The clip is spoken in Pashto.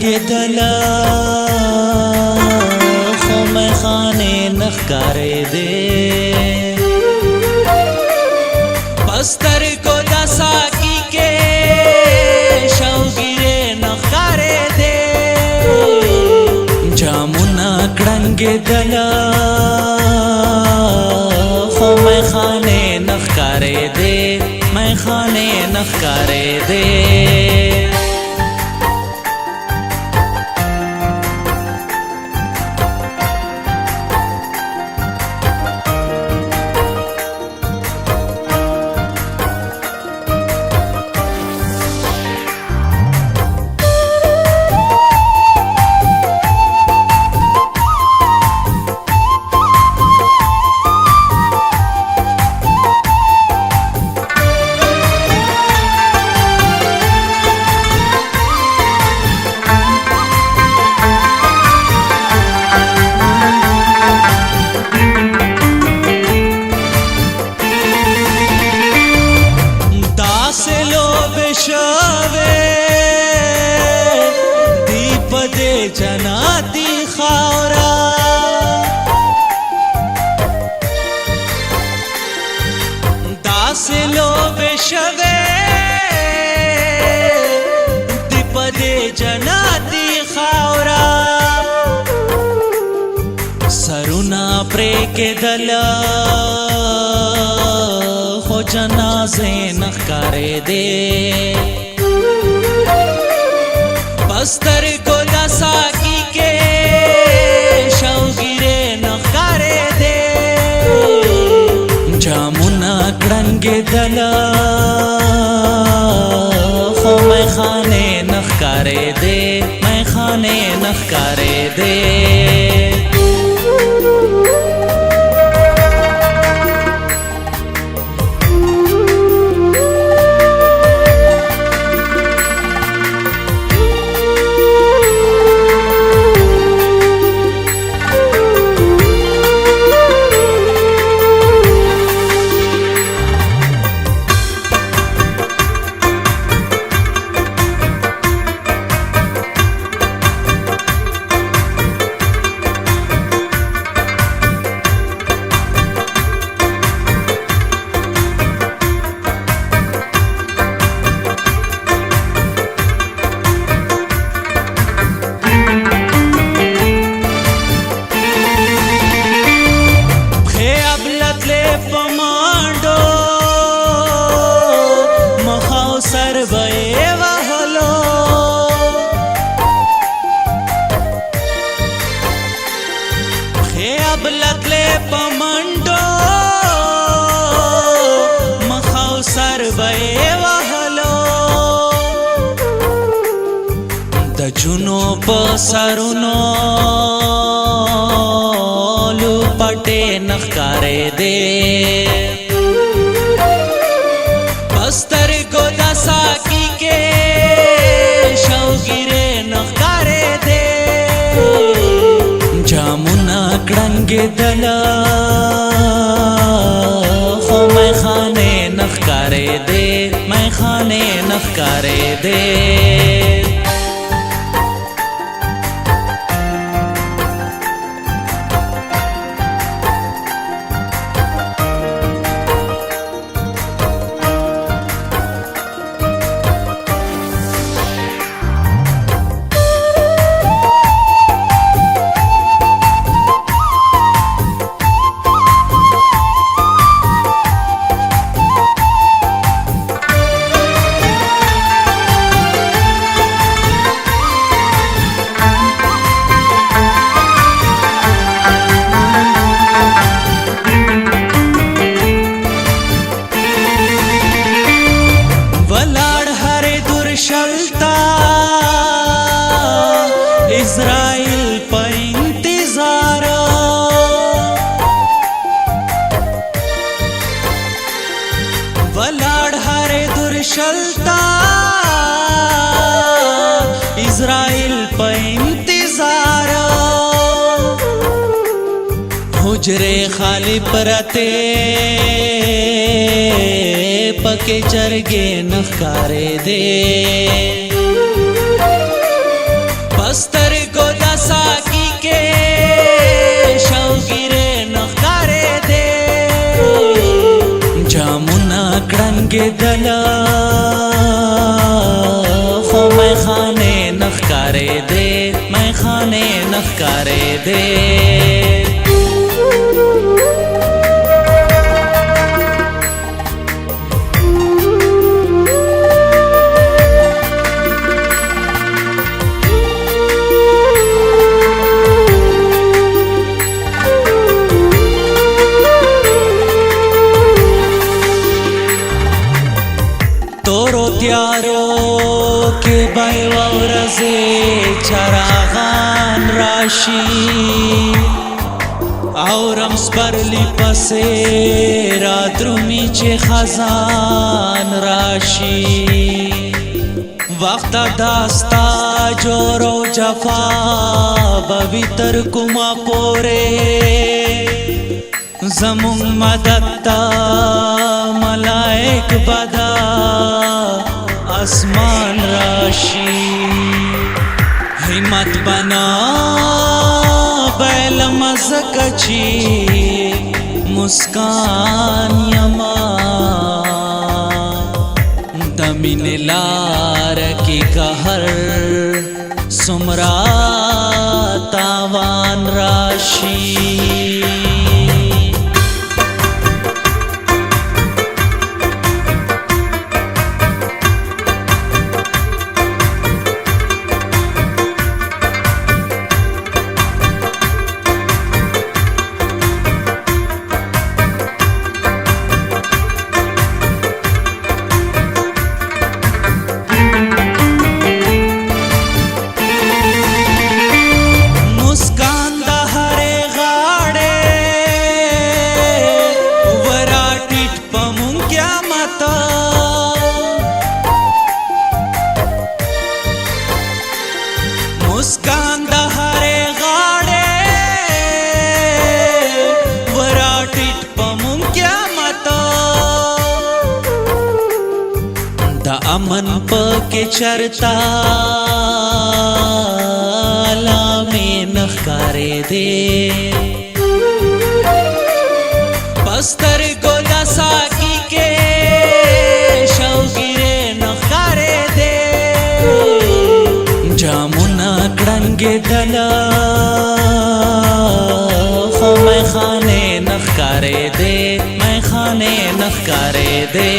دلا خو مې خانې نخکارې دې پستر کو دا ساکی کې شوګیرې نخکارې دې جامونه کړنګې دلا خو مې خانې نخکارې دې مې خانې نخکارې دې जनाती खावरा दास लो बेशवे दीपदे जनाती खावरा सरुना प्रे के दला हो जनाजे नखकारे दे बस्तर को साकी के शौगिरे नखकारे दे जामुना कड़ंगे दला खो मैं खाने नखकारे दे मैं खाने नखकारे दे लतले पमंडो मखाव सर बे वहलो दजुनो पसरुनो लुपटे नखकारे दे बस्तर को दसाकी के शौगिरे नखकारे दे जामुना कड़ंगे दला खो मैं खाने नखकारे दे मैं खाने नखकारे दे इज़राइल पर इंतजार वलाड़ हरे दुर्शलता इज़राइल पर इंतजार हुजरे खाली परते पके चरगे नखकारे दे پستر گودا ساکی کے شوگیرے نخکارے دے جامونا کڑنگے دلا خو میں خانے نخکارے دے میں خانے نخکارے دے تیارو کے بای ورزے چراغان راشی اورم سپرلی پسے را درومی چے خزان راشی وقت داستا جورو جفا بوی تر کما پورے زمون مددتا ملائک بدا آسمان راشی ہمت بنا بیل مزکچی مسکان یما دمین لار کی قہر سمرا تاوان راشی مسکان دا ہرے غاڑے وراٹیٹ پمم کیا متا دا امن پکے چرتا لامے نخکارے دے پستر گودا ساکی کے شوگیرے نخکارے دے جامونا کڑنگے دلا خو میں خانے نخکارے دے میں خانے نخکارے دے